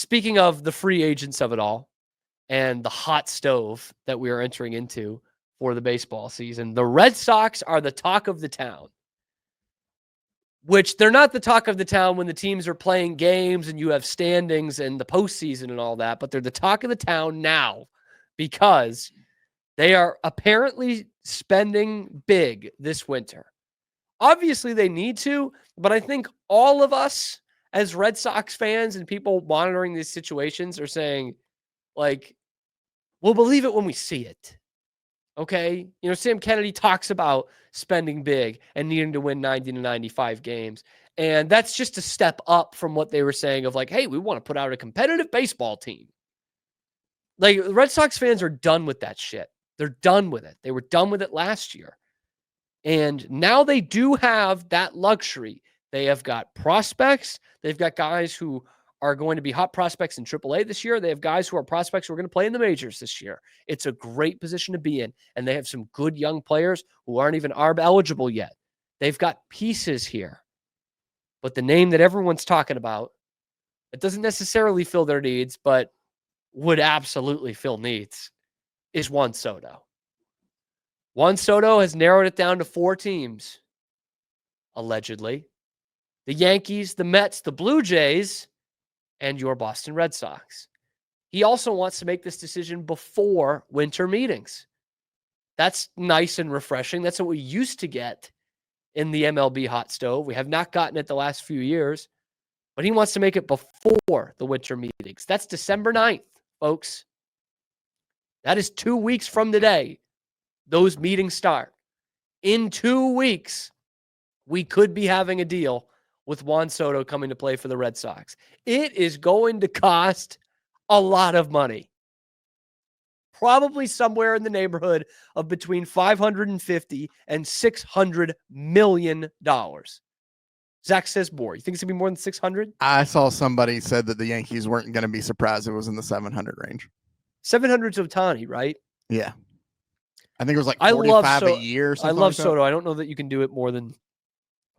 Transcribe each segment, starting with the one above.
speaking of the free agents of it all and the hot stove that we are entering into for the baseball season, the Red Sox are the talk of the town. Which they're not the talk of the town when the teams are playing games and you have standings and the postseason and all that, but they're the talk of the town now because they are apparently spending big this winter. Obviously, they need to, but I think all of us as Red Sox fans and people monitoring these situations are saying, like, we'll believe it when we see it. Okay. Sam Kennedy talks about spending big and needing to win 90 to 95 games. And that's just a step up from what they were saying of like, hey, we want to put out a competitive baseball team. Like, the Red Sox fans are done with that shit. They're done with it. They were done with it last year. And now they do have that luxury. They have got prospects. They've got guys who are going to be hot prospects in AAA this year. They have guys who are prospects who are going to play in the majors this year. It's a great position to be in. And they have some good young players who aren't even ARB eligible yet. They've got pieces here. But the name that everyone's talking about, it doesn't necessarily fill their needs, but would absolutely fill needs, is Juan Soto. Juan Soto has narrowed it down to 4 teams, allegedly. The Yankees, the Mets, the Blue Jays, and your Boston Red Sox. He also wants to make this decision before winter meetings. That's nice and refreshing. That's what we used to get in the MLB hot stove. We have not gotten it the last few years, but he wants to make it before the winter meetings. That's December 9th, folks. That is 2 weeks from today. Those meetings start. In 2 weeks, we could be having a deal with Juan Soto coming to play for the Red Sox. It is going to cost a lot of money. Probably somewhere in the neighborhood of between $550 and $600 million. Zach says more. You think it's going to be more than 600? I saw somebody said that the Yankees weren't going to be surprised it was in the 700 range. 700's Ohtani, right? Yeah. I think it was like 45 a year or something. I love like Soto. I don't know that you can do it more than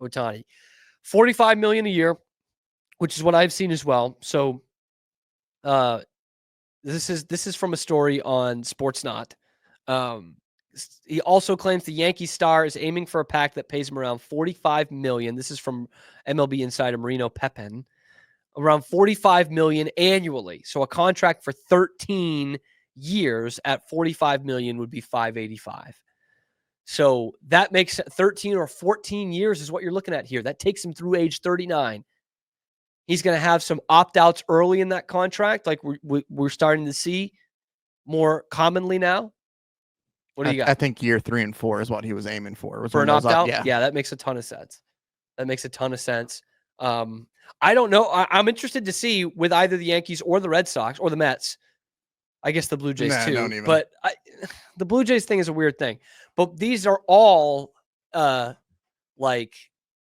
Ohtani. $45 million a year, which is what I've seen as well. So this is from a story on Sportsnot. He also claims the Yankee star is aiming for a pact that pays him around $45 million. This is from MLB insider Marino Pepin. Around $45 million annually. So a contract for 13 years at $45 million would be $585. So that makes 13 or 14 years is what you're looking at here. That takes him through age 39. He's going to have some opt-outs early in that contract, like we're starting to see more commonly now. What do you got? I think year 3 and 4 is what he was aiming for. For an opt-out? Yeah, that makes a ton of sense. I don't know. I'm interested to see with either the Yankees or the Red Sox or the Mets. I guess the Blue Jays too. But the Blue Jays thing is a weird thing. But these are all like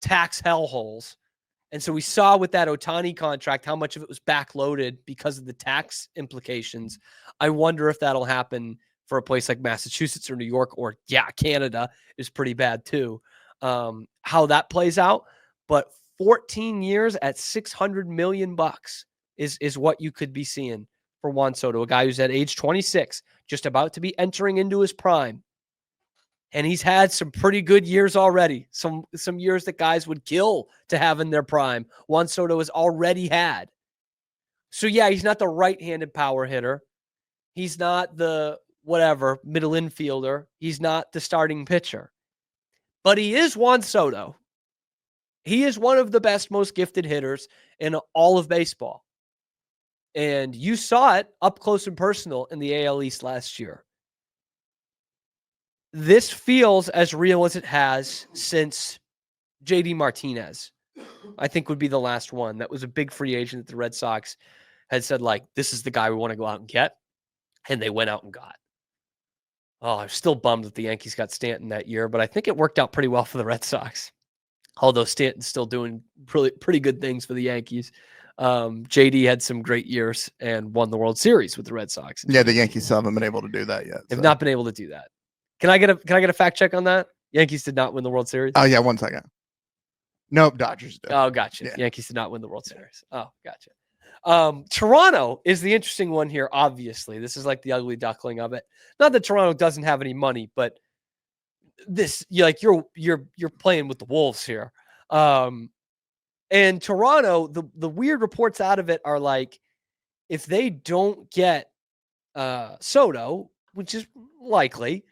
tax hellholes. And so we saw with that Ohtani contract how much of it was backloaded because of the tax implications. I wonder if that'll happen for a place like Massachusetts or New York or, Canada is pretty bad too. How that plays out. But 14 years at $600 million is what you could be seeing for Juan Soto, a guy who's at age 26, just about to be entering into his prime. And he's had some pretty good years already. Some years that guys would kill to have in their prime. Juan Soto has already had. So, he's not the right-handed power hitter. He's not the middle infielder. He's not the starting pitcher. But he is Juan Soto. He is one of the best, most gifted hitters in all of baseball. And you saw it up close and personal in the AL East last year. This feels as real as it has since JD Martinez, I think would be the last one. That was a big free agent that the Red Sox had said, like, this is the guy we want to go out and get. And they went out and got. Oh, I'm still bummed that the Yankees got Stanton that year, but I think it worked out pretty well for the Red Sox. Although Stanton's still doing pretty good things for the Yankees. JD had some great years and won the World Series with the Red Sox. Yeah, the Yankees still haven't been able to do that yet. They've not been able to do that. Can I get a fact check on that? Yankees did not win the World Series. Oh yeah, 1 second. Nope, Dodgers did. Oh, gotcha. Yeah. Yankees did not win the World Series. Oh, gotcha. Toronto is the interesting one here. Obviously, this is like the ugly duckling of it. Not that Toronto doesn't have any money, but you're playing with the wolves here. And Toronto, the weird reports out of it are like, if they don't get Soto, which is likely,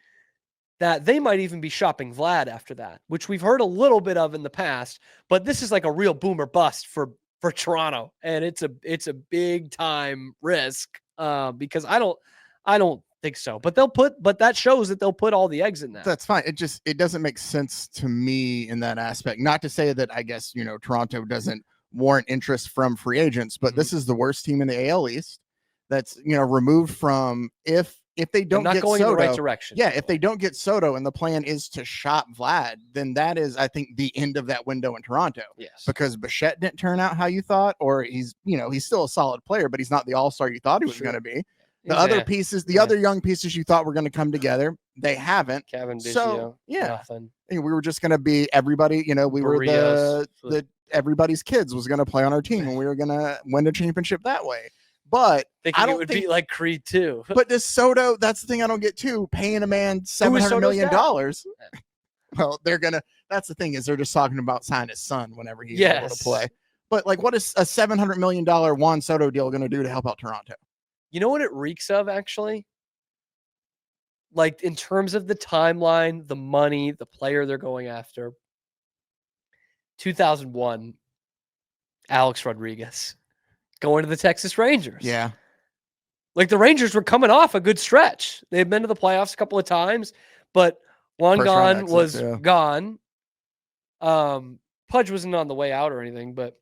that they might even be shopping Vlad after that, which we've heard a little bit of in the past. But this is like a real boomer bust for Toronto, and it's a big time risk because I don't think so. But that shows that they'll put all the eggs in that. That's fine. It doesn't make sense to me in that aspect. Not to say that I guess Toronto doesn't warrant interest from free agents, but this is the worst team in the AL East. That's removed from if they don't not get going Soto, in the right direction. Yeah, if they don't get Soto and the plan is to shop Vlad, then that is, I think, the end of that window in Toronto. Yes, because Bichette didn't turn out how you thought, or he's still a solid player, but he's not the all-star you thought he was going to be. The other pieces, other young pieces you thought were going to come together, they haven't. Kevin Biggio, so yeah, nothing. We were just going to be everybody. We were the everybody's kids was going to play on our team, and we were going to win the championship that way. But I don't think it would be like Creed too. But this Soto, that's the thing I don't get too. Paying a man $700 million. Well, that's the thing, is they're just talking about signing his son whenever he's able to play. But like, what is a $700 million Juan Soto deal going to do to help out Toronto? You know what it reeks of, actually? Like, in terms of the timeline, the money, the player they're going after. 2001, Alex Rodriguez going to the Texas Rangers. Yeah. Like, the Rangers were coming off a good stretch. They had been to the playoffs a couple of times, but Juan Gone was gone. Pudge wasn't on the way out or anything, but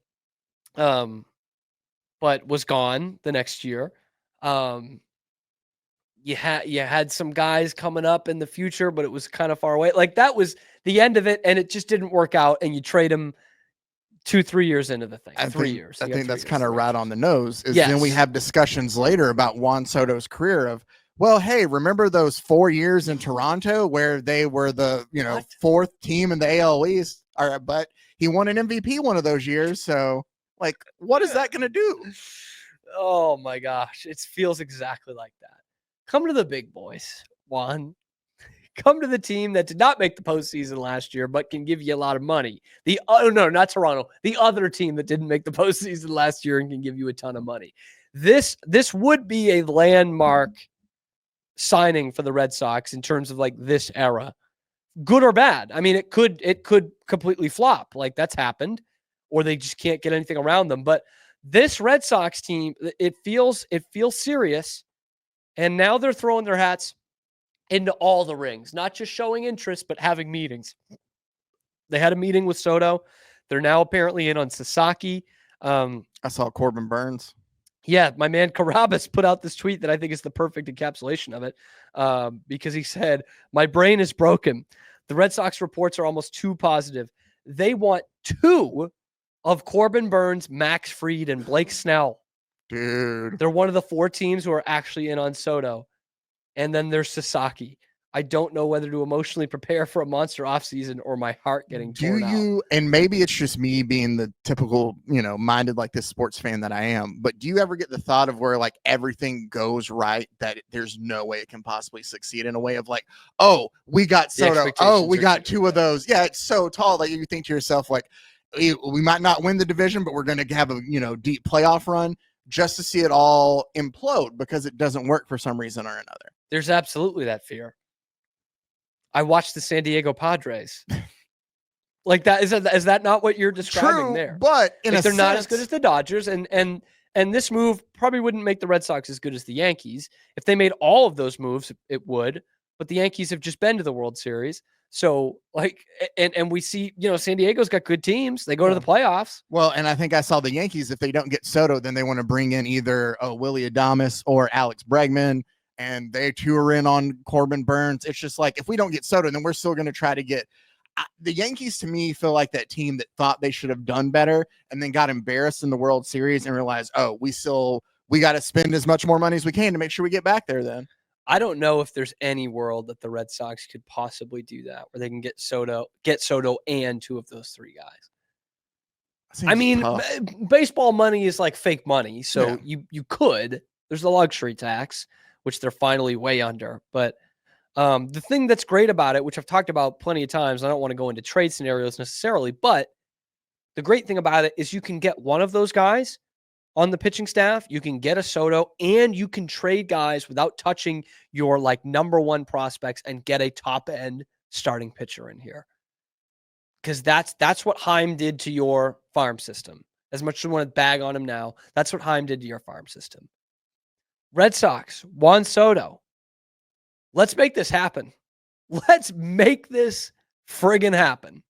was gone the next year. You had some guys coming up in the future, but it was kind of far away. Like, that was the end of it, and it just didn't work out, and you trade him 2-3 years into the thing. 3 years. I think that's kind of right on the nose. Then we have discussions later about Juan Soto's career of, well, hey, remember those 4 years in Toronto where they were the fourth team in the AL East? All right, but he won an MVP one of those years. So, like, what is that going to do? Oh my gosh, it feels exactly like that. Come to the big boys, Juan. Come to the team that did not make the postseason last year, but can give you a lot of money. Not Toronto. The other team that didn't make the postseason last year and can give you a ton of money. This would be a landmark signing for the Red Sox in terms of like this era, good or bad. I mean, it could completely flop, like that's happened, or they just can't get anything around them. But this Red Sox team, it feels serious, and now they're throwing their hats into all the rings, not just showing interest, but having meetings. They had a meeting with Soto. They're now apparently in on Sasaki. I saw Corbin Burns. Yeah, my man Carabas put out this tweet that I think is the perfect encapsulation of it, because he said, "My brain is broken. The Red Sox reports are almost too positive. They want 2 of Corbin Burns, Max Fried, and Blake Snell. Dude, they're one of the 4 teams who are actually in on Soto. And then there's Sasaki. I don't know whether to emotionally prepare for a monster offseason or my heart getting torn out." And maybe it's just me being the typical, minded like this sports fan that I am, but do you ever get the thought of where like everything goes right, that there's no way it can possibly succeed, in a way of like, oh, we got Soto. Oh, we got 2 of those. Yeah, it's so tall that you think to yourself, like, we might not win the division, but we're going to have a, deep playoff run, just to see it all implode because it doesn't work for some reason or another. There's absolutely that fear. I watched the San Diego Padres. Like that is that not what you're describing there? But they're not as good as the Dodgers, and this move probably wouldn't make the Red Sox as good as the Yankees. If they made all of those moves, it would. But the Yankees have just been to the World Series. So like, and we see, San Diego's got good teams. They go to the playoffs. Well, and I think I saw the Yankees, if they don't get Soto, then they want to bring in either Willie Adames or Alex Bregman, and they too are in on Corbin Burns. It's just like, if we don't get Soto, then we're still going to try to get the Yankees. To me, feel like that team that thought they should have done better and then got embarrassed in the World Series and realized, oh, we got to spend as much more money as we can to make sure we get back there then. I don't know if there's any world that the Red Sox could possibly do that, where they can get Soto and 2 of those 3 guys. Seems I mean, tough. baseball money is like fake money. So Yeah. you could, there's the luxury tax, which they're finally way under. But the thing that's great about it, which I've talked about plenty of times, I don't want to go into trade scenarios necessarily, but the great thing about it is you can get one of those guys on the pitching staff, you can get a Soto, and you can trade guys without touching your like number one prospects and get a top end starting pitcher in here. Because that's what Heim did to your farm system. As much as you want to bag on him now, that's what Heim did to your farm system. Red Sox, Juan Soto. Let's make this happen. Let's make this friggin' happen.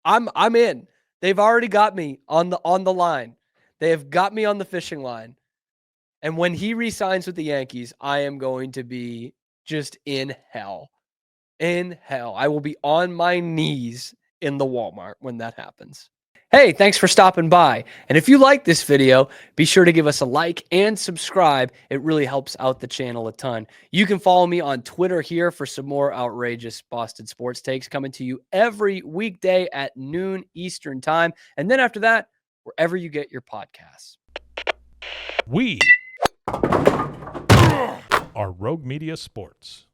I'm in. They've already got me on the line. They have got me on the fishing line. And when he re-signs with the Yankees, I am going to be just in hell. In hell. I will be on my knees in the Walmart when that happens. Hey, thanks for stopping by. And if you like this video, be sure to give us a like and subscribe. It really helps out the channel a ton. You can follow me on Twitter here for some more outrageous Boston sports takes coming to you every weekday at noon Eastern time. And then after that, wherever you get your podcasts. We are Rogue Media Sports.